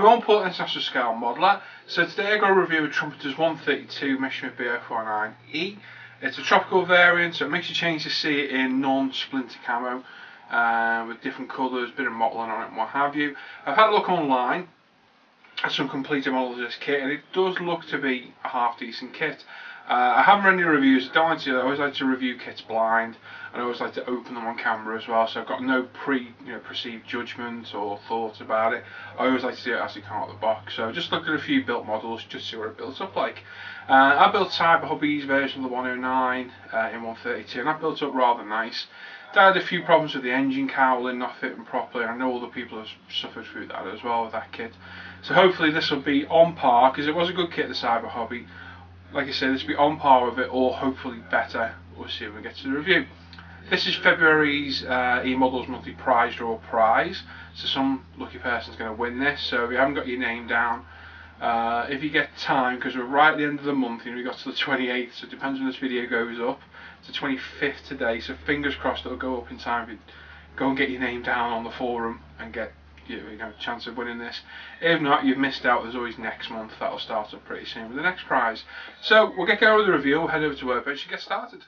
everyone, Paul, International Scale Modeller. So today I got a review of Trumpeters 132 Messerschmitt B049E. It's a tropical variant, so it makes you change to see it in non-splinter camo with different colours, bit of modelling on it and what have you. I've had a look online at some completed models of this kit, and it does look to be a half decent kit. I haven't read any reviews. I always like to review kits blind, and I always like to open them on camera as well. So I've got no perceived judgment or thoughts about it. I always like to see it as it comes out of the box. So just looked at a few built models, just see what it builds up like. I built Cyber Hobby's version of the 109 in 132, and that built up rather nice. I had a few problems with the engine cowling not fitting properly. I know other people have suffered through that as well with that kit. So hopefully this will be on par, because it was a good kit, the Cyber Hobby. Like I said, this will be on par with it, or hopefully better. We'll see when we get to the review. This is February's E-Models Monthly Prize Draw prize. So some lucky person's going to win this. So if you haven't got your name down, if you get time, because we're right at the end of the month, we got to the 28th, so it depends when this video goes up. It's the 25th today, so fingers crossed it'll go up in time. Go and get your name down on the forum and get a chance of winning this. If not, you've missed out. There's always next month. That'll start up pretty soon with the next prize. So we'll get going with the review. We'll head over to Workbench and get started.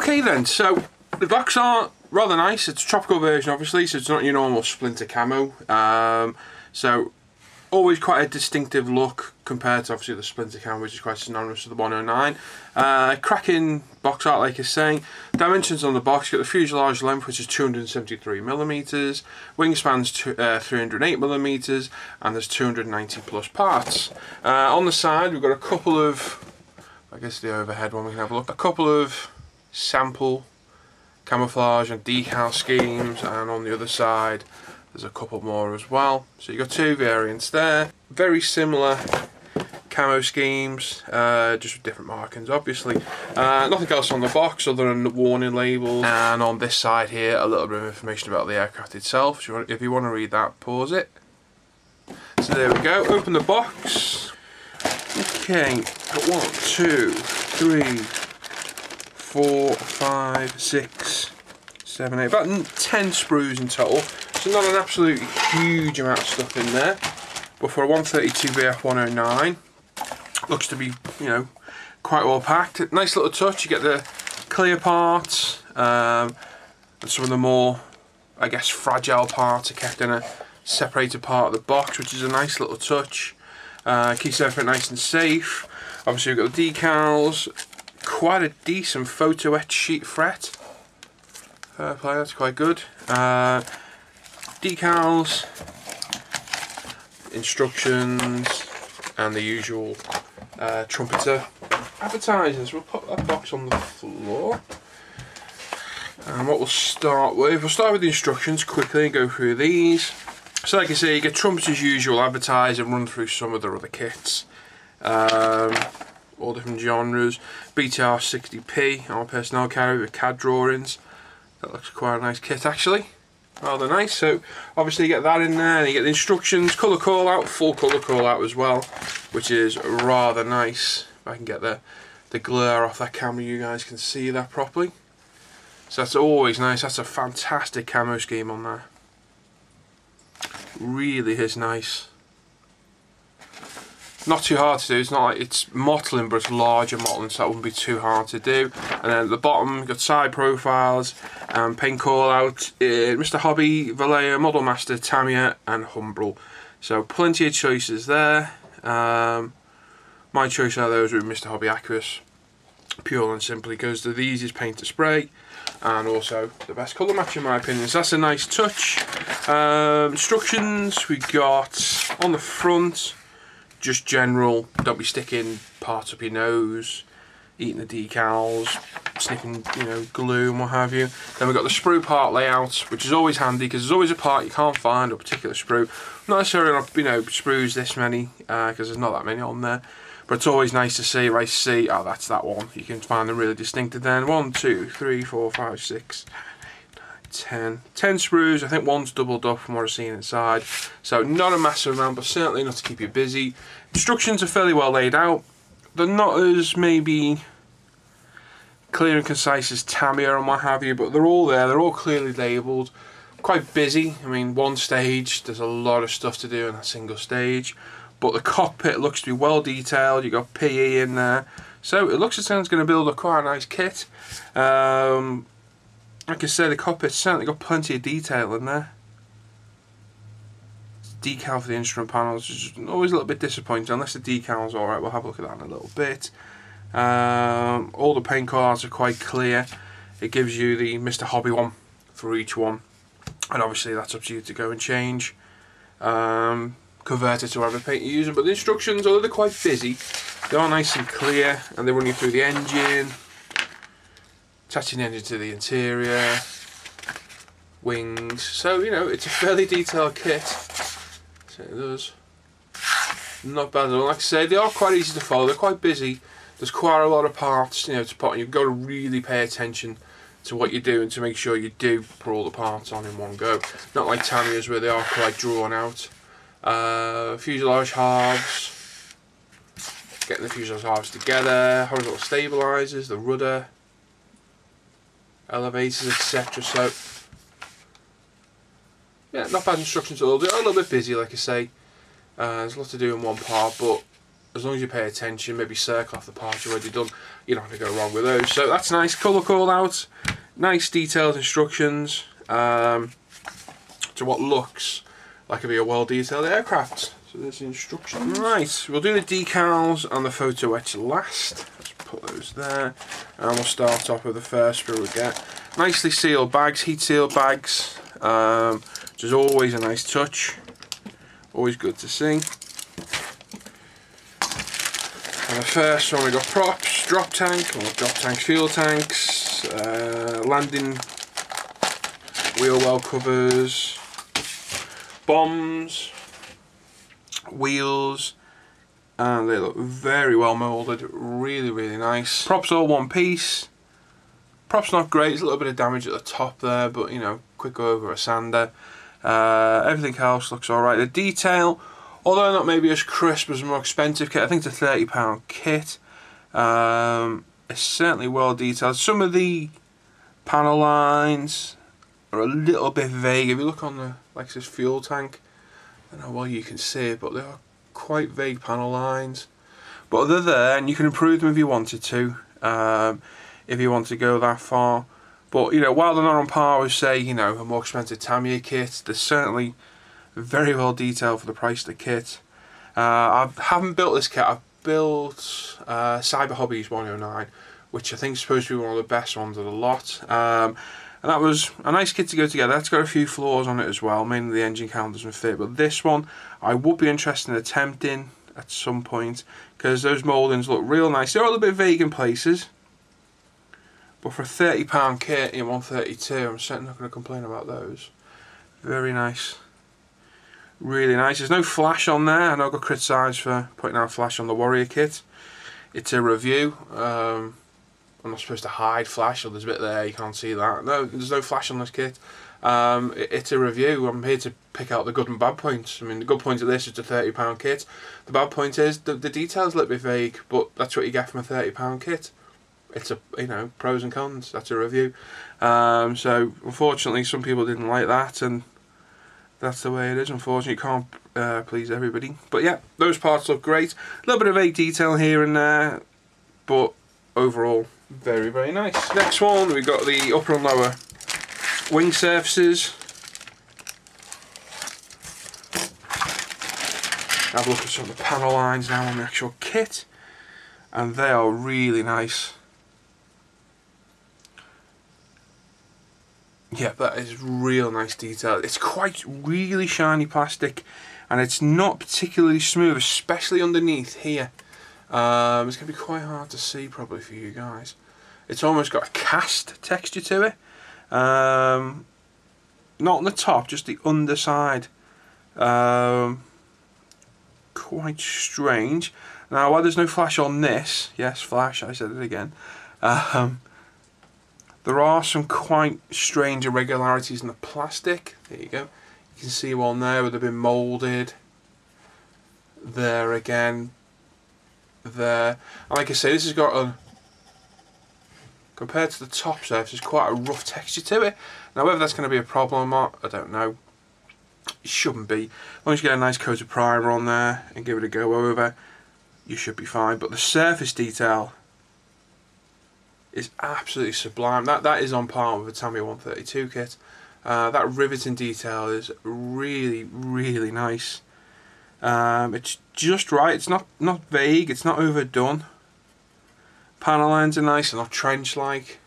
Okay then, so the box art, rather nice. It's a tropical version obviously, so it's not your normal splinter camo. So always quite a distinctive look compared to obviously the splinter camo, which is quite synonymous with the 109. Cracking box art, like I was saying. Dimensions on the box, you got the fuselage length, which is 273mm, wingspan's 308mm, and there's 290 plus parts. On the side we've got a couple of, I guess the overhead one we can have a look, a couple of sample camouflage and decal schemes, and on the other side there's a couple more as well. So you've got two variants there, very similar camo schemes, just with different markings obviously. Nothing else on the box other than the warning labels, and on this side here a little bit of information about the aircraft itself. So if you want to read that, pause it. So there we go, open the box. Okay, got 1, 2, 3, 4, 5, 6, 7, 8, about 10 sprues in total. So not an absolutely huge amount of stuff in there, but for a 132 VF109, looks to be, you know, quite well packed. Nice little touch. You get the clear parts, and some of the more, I guess, fragile parts are kept in a separated part of the box, which is a nice little touch. Keeps everything nice and safe. Obviously we've got the decals, quite a decent photo etch sheet fret. Fair play, that's quite good. Decals, instructions, and the usual Trumpeter advertisers. We'll put that box on the floor. And what we'll start with the instructions quickly and go through these. So like I say, you get Trumpeter's usual advertiser, run through some of their other kits. All different genres. BTR 60p, our personnel carrier with CAD drawings. That looks quite a nice kit actually. Rather nice. So obviously you get that in there, and you get the instructions, colour call out, full colour call out as well, which is rather nice. If I can get the glare off that camera, you guys can see that properly. So that's always nice. That's a fantastic camo scheme on there. Really is nice. Not too hard to do. It's not like it's mottling, but it's larger mottling, so that wouldn't be too hard to do. And then at the bottom you've got side profiles and paint call out, Mr. Hobby, Vallejo, Model Master, Tamiya and Humbrol. So plenty of choices there. My choice out of those with Mr. Hobby Aqueous, pure and simply because they're the easiest paint to spray and also the best colour match in my opinion. So that's a nice touch. Instructions we got on the front, just general, don't be sticking parts up your nose, eating the decals, sniffing, you know, glue and what have you. Then we've got the sprue part layout, which is always handy because there's always a part you can't find, a particular sprue. Not necessarily, you know, sprues this many, because there's not that many on there. But it's always nice to see, right, see, oh that's that one. You can find them really distinctive then. 1, 2, 3, 4, 5, 6, 10 sprues. I think one's doubled up from what I've seen inside, so not a massive amount, but certainly enough to keep you busy. Instructions are fairly well laid out. They're not as maybe clear and concise as Tamiya and what have you, but they're all there, they're all clearly labelled. Quite busy. I mean, one stage, there's a lot of stuff to do in a single stage, but the cockpit looks to be well detailed. You've got PE in there, so it looks as though it's going to build a quite a nice kit. Like I said, the cockpit's certainly got plenty of detail in there. Decal for the instrument panels is always a little bit disappointing, unless the decal's alright. We'll have a look at that in a little bit. All the paint cards are quite clear. It gives you the Mr. Hobby one for each one, and obviously that's up to you to go and change, convert it to whatever paint you're using. But the instructions, although they're quite busy, they are nice and clear, and they run you through the engine, attaching the engine to the interior, wings. So you know, it's a fairly detailed kit. So it does. Not bad at all. Like I say, they are quite easy to follow. They're quite busy. There's quite a lot of parts, you know, to put. You've got to really pay attention to what you're doing to make sure you do put all the parts on in one go. Not like Tamiya's where they are quite drawn out. Fuselage halves. Getting the fuselage halves together. Horizontal stabilizers, the rudder, elevators, etc. So yeah, not bad instructions at all. They're a little bit busy, like I say. There's a lot to do in one part, but as long as you pay attention, maybe circle off the parts you've already done, you're not going to go wrong with those. So that's nice. Colour call out, nice detailed instructions to what looks like a well detailed aircraft. So there's the instructions. Right, we'll do the decals and the photo etch last. Let's put those there, and we'll start off with the first sprue we get. Nicely sealed bags, heat sealed bags, which is always a nice touch. Always good to see. And the first one we got props, drop tank, or drop tank fuel tanks, landing wheel well covers, bombs, wheels, and they look very well moulded, really nice. Props all one piece. Props not great, there's a little bit of damage at the top there, but you know, quick go over a sander. Everything else looks alright. The detail, although not maybe as crisp as a more expensive kit, I think it's a £30 kit. It's certainly well detailed. Some of the panel lines are a little bit vague. If you look on the Lexus fuel tank, I don't know well you can see it, but they are quite vague panel lines. But they're there, and you can improve them if you wanted to, if you want to go that far. But you know, while they're not on par with, say, you know, a more expensive Tamiya kit, they're certainly very well detailed for the price of the kit. I haven't built this kit. I've built Cyber Hobbies 109, which I think is supposed to be one of the best ones of the lot. And that was a nice kit to go together. It's got a few flaws on it as well, mainly the engine count doesn't fit. But this one, I would be interested in attempting at some point, because those mouldings look real nice. They're a little bit vague in places, but for a £30 kit in 132, I'm certainly not going to complain about those. Very nice. Really nice. There's no flash on there. I know I got criticised for putting out a flash on the Warrior kit. It's a review. I'm not supposed to hide flash, or there's a bit there, you can't see that. No, there's no flash on this kit. It's a review. I'm here to pick out the good and bad points. I mean, the good point of this is a £30 kit. The bad point is the detail's a little bit vague, but that's what you get from a £30 kit. It's a, you know, pros and cons. That's a review. So unfortunately, some people didn't like that, and that's the way it is. Unfortunately, you can't please everybody. But yeah, those parts look great. A little bit of vague detail here and there, but overall, very nice. Next one, we've got the upper and lower wing surfaces. Have a look at some of the panel lines now on the actual kit, and they are really nice. Yeah, that is real nice detail. It's quite really shiny plastic, and it's not particularly smooth, especially underneath here. It's going to be quite hard to see probably for you guys. It's almost got a cast texture to it. Not on the top, just the underside. Quite strange. Now, while there's no flash on this, yes, flash, I said it again. There are some quite strange irregularities in the plastic. There you go. You can see one there where they've been moulded. There again. There. And like I say, this has got a, compared to the top surface, there's quite a rough texture to it. Now, whether that's going to be a problem or not, I don't know. It shouldn't be. As long as you get a nice coat of primer on there and give it a go over, you should be fine. But the surface detail is absolutely sublime. That is on par with a Tamiya 132 kit. That riveting detail is really nice. It's just right. It's not vague. It's not overdone. Panel lines are nice. They're not trench-like.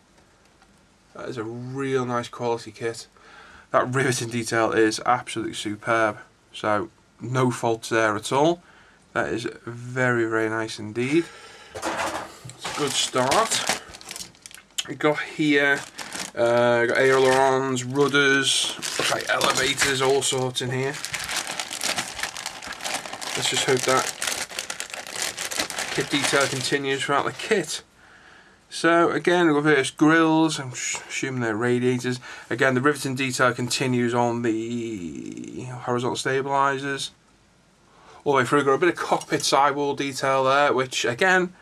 That is a real nice quality kit. That riveting detail is absolutely superb. So no faults there at all. That is very nice indeed. It's a good start. We got here, got ailerons, rudders, like elevators, all sorts in here. Let's just hope that kit detail continues throughout the kit. So again, we've got various grills, I'm assuming they're radiators. Again, the riveting detail continues on the horizontal stabilizers. All the way through, got a bit of cockpit sidewall detail there, which again,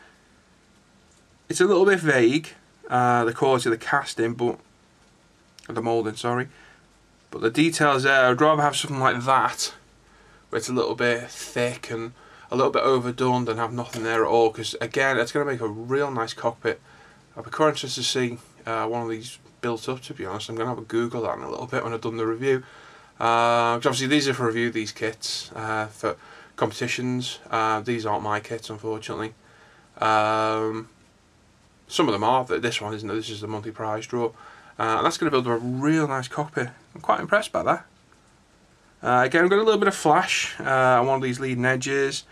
it's a little bit vague. The quality of the casting, but the moulding, sorry, but the details there. I'd rather have something like that, where it's a little bit thick and a little bit overdone than have nothing there at all, because again it's going to make a real nice cockpit. I'll be quite interested to see one of these built up, to be honest. I'm going to have a Google that in a little bit when I've done the review. Because obviously these are for review, these kits, for competitions. These aren't my kits, unfortunately. Some of them are, but this one isn't. This is the monthly prize draw. And that's going to build a real nice cockpit. I'm quite impressed by that. Again, I've got a little bit of flash on one of these leading edges,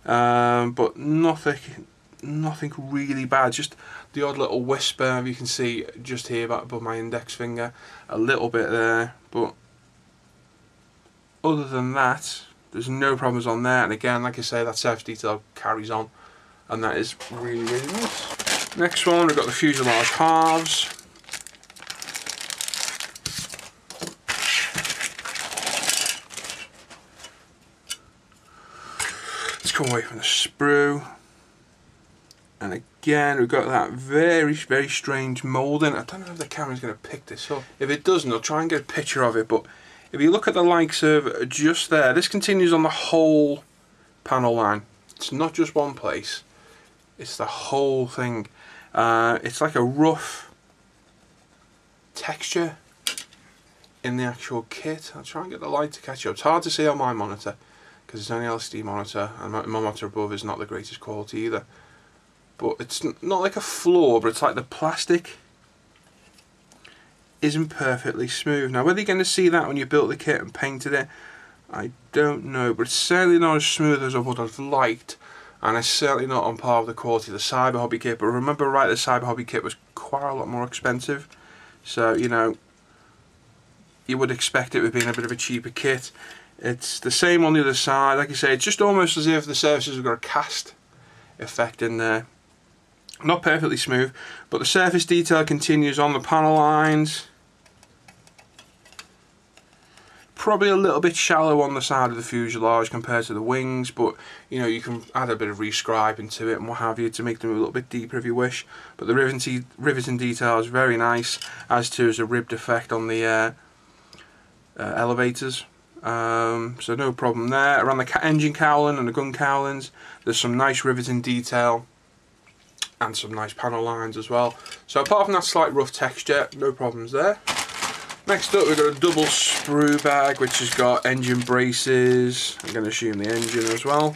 but nothing really bad. Just the odd little whisper you can see just here above my index finger, a little bit there, but other than that, there's no problems on there. And again, like I say, that surface detail carries on, and that is really, really nice. Next one, we've got the fuselage halves. Let's come away from the sprue. And again, we've got that very, very strange moulding. I don't know if the camera's going to pick this up. If it doesn't, I'll try and get a picture of it. But if you look at the likes of just there, this continues on the whole panel line. It's not just one place. It's the whole thing. It's like a rough texture in the actual kit. I'll try and get the light to catch up. It's hard to see on my monitor because it's only LCD monitor, and my monitor above is not the greatest quality either. But it's not like a flaw, but it's like the plastic isn't perfectly smooth. Now, whether you're going to see that when you built the kit and painted it, I don't know. But it's certainly not as smooth as I would have liked, and it's certainly not on par with the quality of the Cyber Hobby kit. But remember, right, the Cyber Hobby kit was quite a lot more expensive. So, you know, you would expect it with being a bit of a cheaper kit. It's the same on the other side. Like I say, it's just almost as if the surfaces have got a cast effect in there. Not perfectly smooth, but the surface detail continues on the panel lines. Probably a little bit shallow on the side of the fuselage compared to the wings, but you know, you can add a bit of rescribing to it and what have you to make them a little bit deeper if you wish. But the riveting detail is very nice, as too is a ribbed effect on the elevators. So no problem there. Around the engine cowling and the gun cowlings, there's some nice riveting detail and some nice panel lines as well. So apart from that slight rough texture, no problems there. Next up, we've got a double sprue bag which has got engine braces. I'm going to assume the engine as well.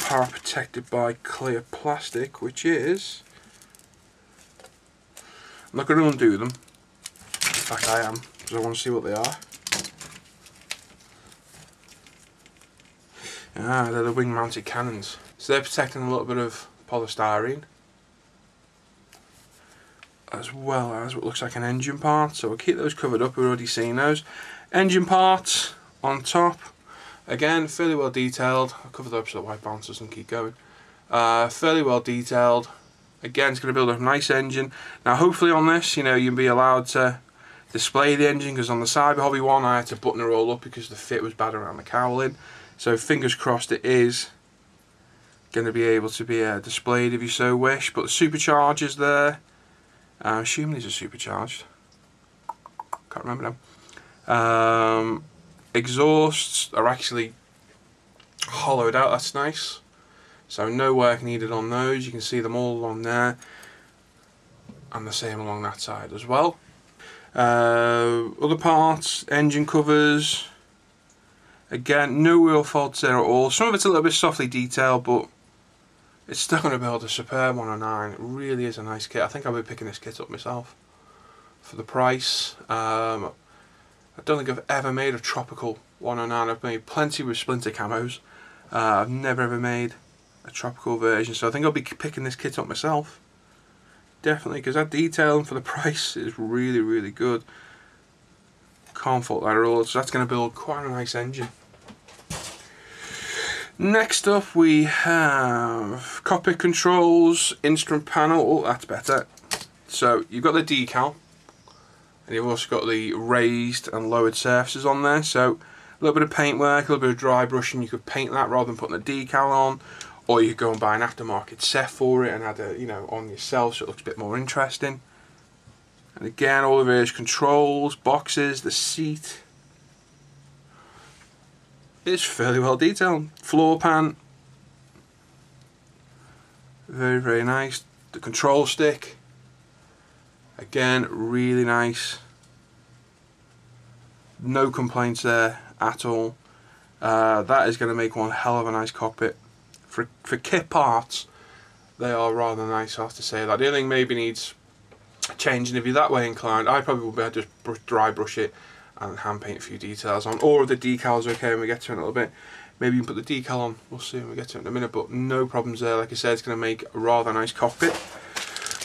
Power protected by clear plastic, which is... I'm not going to undo them. In fact, I am, because I want to see what they are. Ah, they're the wing-mounted cannons. So they're protecting a little bit of polystyrene, as well as what looks like an engine part. So we'll keep those covered up. We've already seen those. Engine parts on top. Again, fairly well detailed. I'll cover that up so the white balance doesn't keep going. Fairly well detailed. Again, it's going to build a nice engine. Now, hopefully on this, you know, you'll be allowed to display the engine, because on the Cyber Hobby one, I had to button it all up because the fit was bad around the cowling. So fingers crossed it is going to be able to be displayed if you so wish. But the superchargers there, I'm assuming these are supercharged. Can't remember them. Exhausts are actually hollowed out. That's nice. So no work needed on those. You can see them all along there, and the same along that side as well. Other parts, engine covers. Again, no real faults there at all. Some of it's a little bit softly detailed, but it's still going to build a superb 109. It really is a nice kit. I think I'll be picking this kit up myself for the price. I don't think I've ever made a tropical 109. I've made plenty with splinter camos. I've never ever made a tropical version, so I think I'll be picking this kit up myself. Definitely, because that detailing for the price is really, really good. Can't fault that at all. So that's going to build quite a nice engine. Next up we have cockpit controls, instrument panel. Oh, that's better. So you've got the decal, and you've also got the raised and lowered surfaces on there. So a little bit of paint work, a little bit of dry brushing. You could paint that rather than putting the decal on, or you could go and buy an aftermarket set for it and add it, you know, on yourself, so it looks a bit more interesting. And again, all the various controls, boxes, the seat. it's fairly well detailed. Floor pan, very, very nice. The control stick, again, really nice. No complaints there at all. That is going to make one hell of a nice cockpit. For kit parts, they are rather nice, I have to say that. The only thing maybe needs changing, if you're that way inclined, I probably will be able to just dry brush it and hand paint a few details on. Or if the decals are okay when we get to it in a little bit, maybe you can put the decal on. We'll see when we get to it in a minute, but no problems there. Like I said, it's going to make a rather nice cockpit.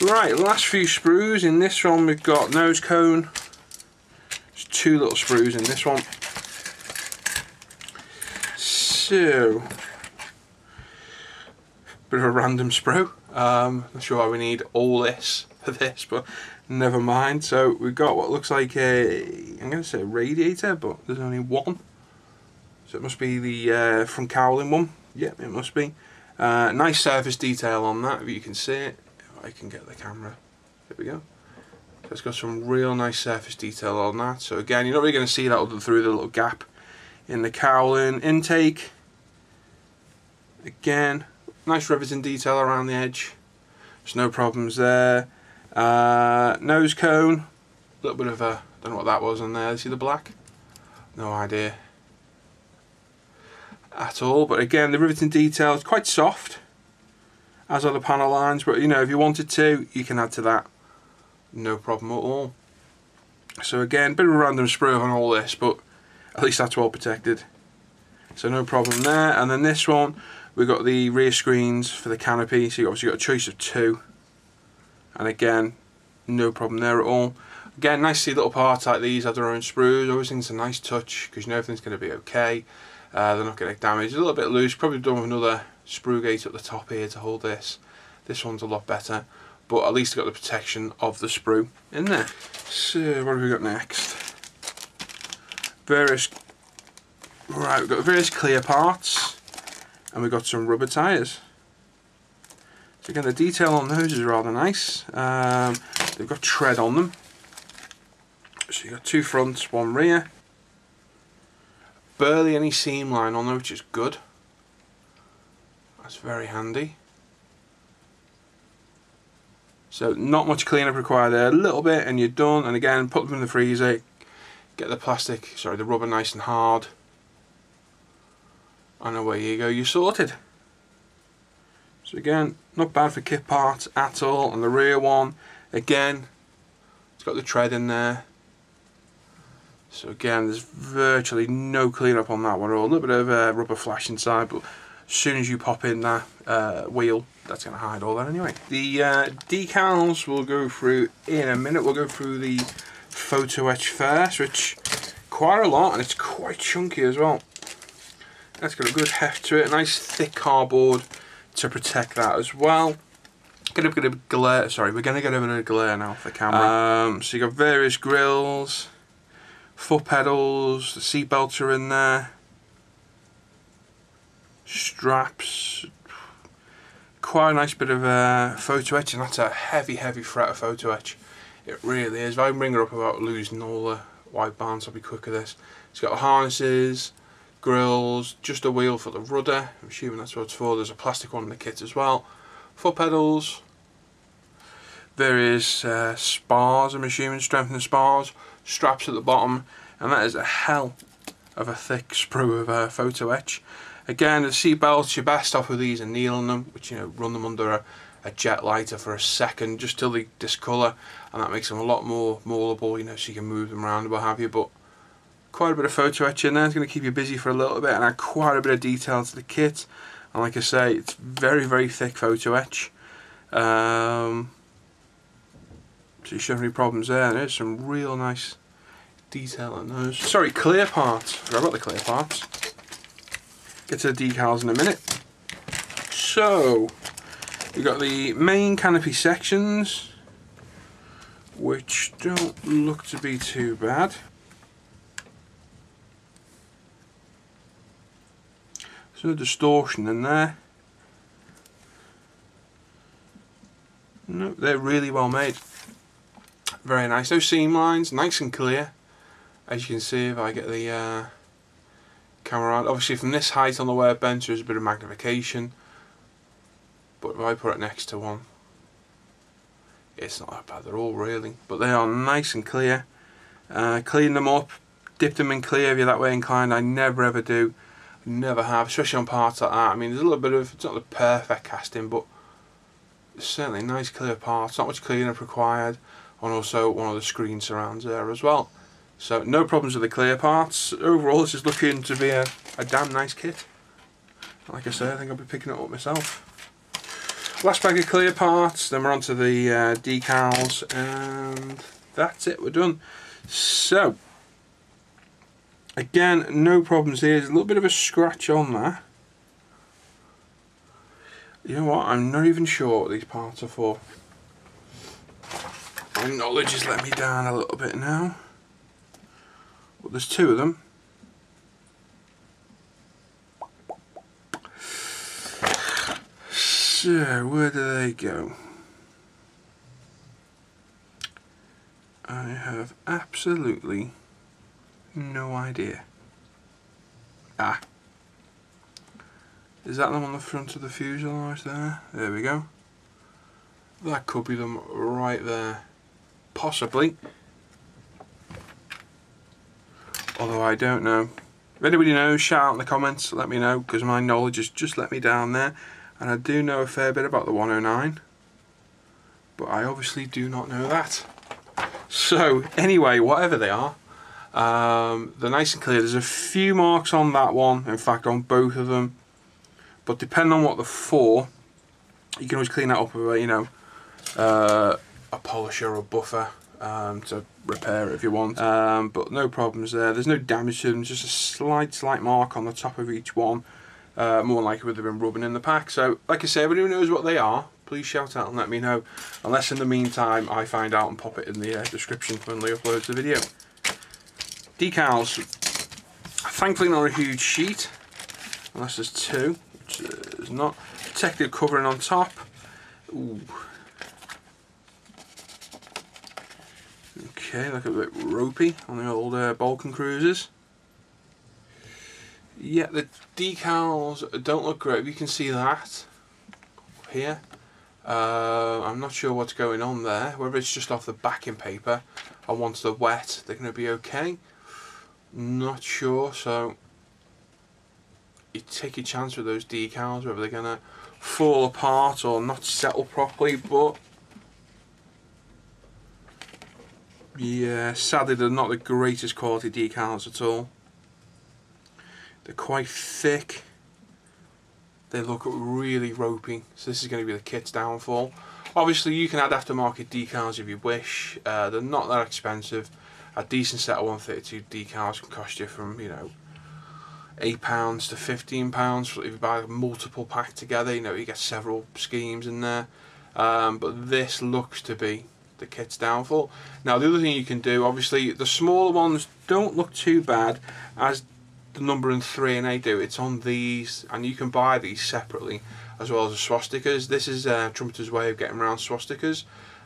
Right, last few sprues. In this one we've got nose cone. There's 2 little sprues in this one. So, bit of a random sprue. Not sure why we need all this for this, but never mind. So we've got what looks like I'm going to say a radiator, but there's only one. So it must be the front cowling one. Yep, it must be. Nice surface detail on that, if you can see it. If I can get the camera. There we go. So it's got some real nice surface detail on that. So again, you're not really going to see that other through the little gap in the cowling. Intake. Again, nice riveting detail around the edge. There's no problems there. Nose cone. A little bit of a, don't know what that was on there. See the black? No idea at all, but again, the riveting detail is quite soft, as are the panel lines, but you know, if you wanted to, you can add to that, no problem at all. So again, bit of a random sprue on all this, but at least that's well protected, so no problem there. And then this one, we've got the rear screens for the canopy, so you obviously got a choice of 2, and again, no problem there at all. Again, nice to see little parts like these have their own sprues. Always think it's a nice touch, because you know everything's going to be okay. They're not going to get damaged. A little bit loose, probably done with another sprue gate at the top here to hold this. This one's a lot better, but at least got the protection of the sprue in there. So what have we got next? Right, we've got various clear parts, and we've got some rubber tyres. So again, the detail on those is rather nice. They've got tread on them. So you've got 2 fronts, 1 rear. Barely any seam line on there, which is good. That's very handy. So not much cleanup required there, a little bit and you're done. And again, put them in the freezer, get the rubber nice and hard, and away you go, you're sorted. So again, not bad for kit parts at all. And the rear one, again, it's got the tread in there. So again, there's virtually no cleanup on that one at all. A little bit of rubber flash inside, but as soon as you pop in that wheel, that's going to hide all that anyway. The decals we'll go through in a minute. We'll go through the photo etch first, which quite a lot, and it's quite chunky as well. That's got a good heft to it. A nice thick cardboard to protect that as well. Get a bit of glare. Sorry, we're going to get a bit of glare now for the camera. So you got various grills. Foot pedals, the seat belts are in there, straps, quite a nice bit of photo etch, and that's a heavy fret of photo etch. It really is. If I bring her up about losing all the white bands, I'll be quick with this. It's got harnesses, grills, just a wheel for the rudder, I'm assuming that's what it's for. There's a plastic one in the kit as well. Foot pedals, various spars, I'm assuming, strengthening spars, straps at the bottom, and that is a hell of a thick sprue of photo etch. Again, the seat belts, you're best off with these and kneeling them, which, you know, run them under a jet lighter for a second just till they discolour, and that makes them a lot more moldable, you know, so you can move them around and what have you. But quite a bit of photo etch in there. It's going to keep you busy for a little bit and add quite a bit of detail to the kit. And like I say, it's very thick photo etch. So you shouldn't have any problems there. There's some real nice detail on those. Sorry, clear parts. Forgot about the clear parts. Get to the decals in a minute. So we've got the main canopy sections, which don't look to be too bad. There's no distortion in there. No, they're really well made. Very nice. Those seam lines, nice and clear. As you can see, if I get the camera around. Obviously from this height on the workbench there's a bit of magnification, but if I put it next to one, it's not that bad at all really. But they are nice and clear. Clean them up, dip them in clear if you're that way inclined. I never ever do, never have, especially on parts like that. I mean, there's a little bit of, it's not the perfect casting, but it's certainly nice clear parts, not much cleanup required, and also one of the screen surrounds there as well. So no problems with the clear parts. Overall this is looking to be a damn nice kit. Like I say, I think I'll be picking it up myself. Last bag of clear parts, then we're on to the decals, and that's it, we're done. So again, no problems here. There's a little bit of a scratch on there. You know what, I'm not even sure what these parts are for. My knowledge has let me down a little bit now. But there's two of them. So, where do they go? I have absolutely no idea. Ah. Is that them on the front of the fuselage there? There we go. That could be them right there. Possibly. Although I don't know. If anybody knows, shout out in the comments, let me know, because my knowledge has just let me down there. And I do know a fair bit about the 109. But I obviously do not know that. So, anyway, whatever they are, they're nice and clear. There's a few marks on that one, in fact on both of them. But depending on what they're for, you can always clean that up with, you know, a polisher or a buffer to repair it if you want. But no problems there. There's no damage to them, just a slight mark on the top of each one. More likely would have been rubbing in the pack. So, like I say, everybody who knows what they are, please shout out and let me know. Unless in the meantime I find out and pop it in the description when Lee uploads the video. Decals. Thankfully not a huge sheet, unless there's two, which there's not. Protective covering on top. Ooh. Okay, look a bit ropey on the old Balkan cruisers. Yeah, the decals don't look great. You can see that here. I'm not sure what's going on there, whether it's just off the backing paper or once they're wet they're going to be okay. Not sure, so you take your chance with those decals, whether they're going to fall apart or not settle properly. But yeah, sadly they're not the greatest quality decals at all. They're quite thick. They look really ropey, so this is going to be the kit's downfall. Obviously you can add aftermarket decals if you wish. They're not that expensive. A decent set of 132 decals can cost you from, you know, £8 to £15 if you buy a multiple pack together. You know, you get several schemes in there. But this looks to be the kit's downfall. Now the other thing you can do, obviously the smaller ones don't look too bad as the number in 3 and 8 do. It's on these, and you can buy these separately as well as the swastikas. This is Trumpeter's way of getting around swastikas.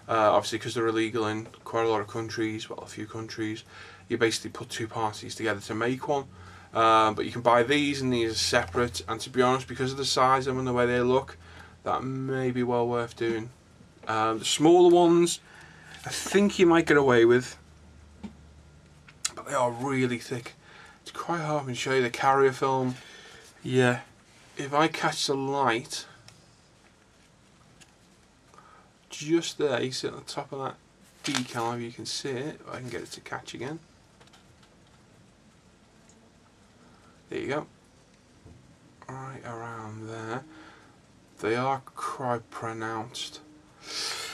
Obviously because they're illegal in quite a lot of countries, well, a few countries. You basically put two parties together to make one. But you can buy these, and these are separate, and to be honest, because of the size of them and the way they look, that may be well worth doing. The smaller ones I think you might get away with, but they are really thick. It's quite hard to show you the carrier film. Yeah, if I catch the light just there, you see at the top of that decal, if you can see it, if I can get it to catch again. There you go. Right around there. They are quite pronounced.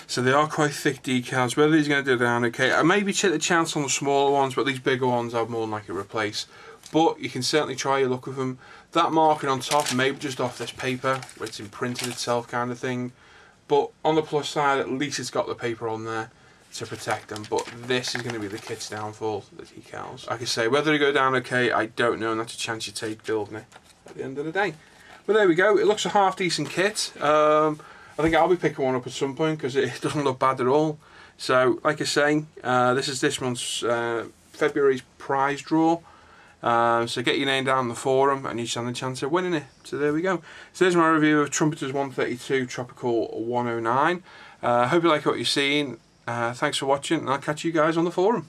So they are quite thick decals. Whether these are going to do down okay, I maybe take the chance on the smaller ones, but these bigger ones I'd more than likely replace. But you can certainly try your luck with them. That marking on top, maybe just off this paper, where it's imprinted itself kind of thing. But on the plus side, at least it's got the paper on there to protect them. But this is going to be the kit's downfall, the decals. Like I say, whether they go down okay, I don't know, and that's a chance you take building it at the end of the day. But there we go, it looks a half decent kit. I think I'll be picking one up at some point because it doesn't look bad at all. So, like I say, this is this month's February's prize draw. So get your name down in the forum and you stand a chance of winning it. So there we go. So there's my review of Trumpeters 132 Tropical 109. Hope you like what you're seeing. Thanks for watching, and I'll catch you guys on the forum.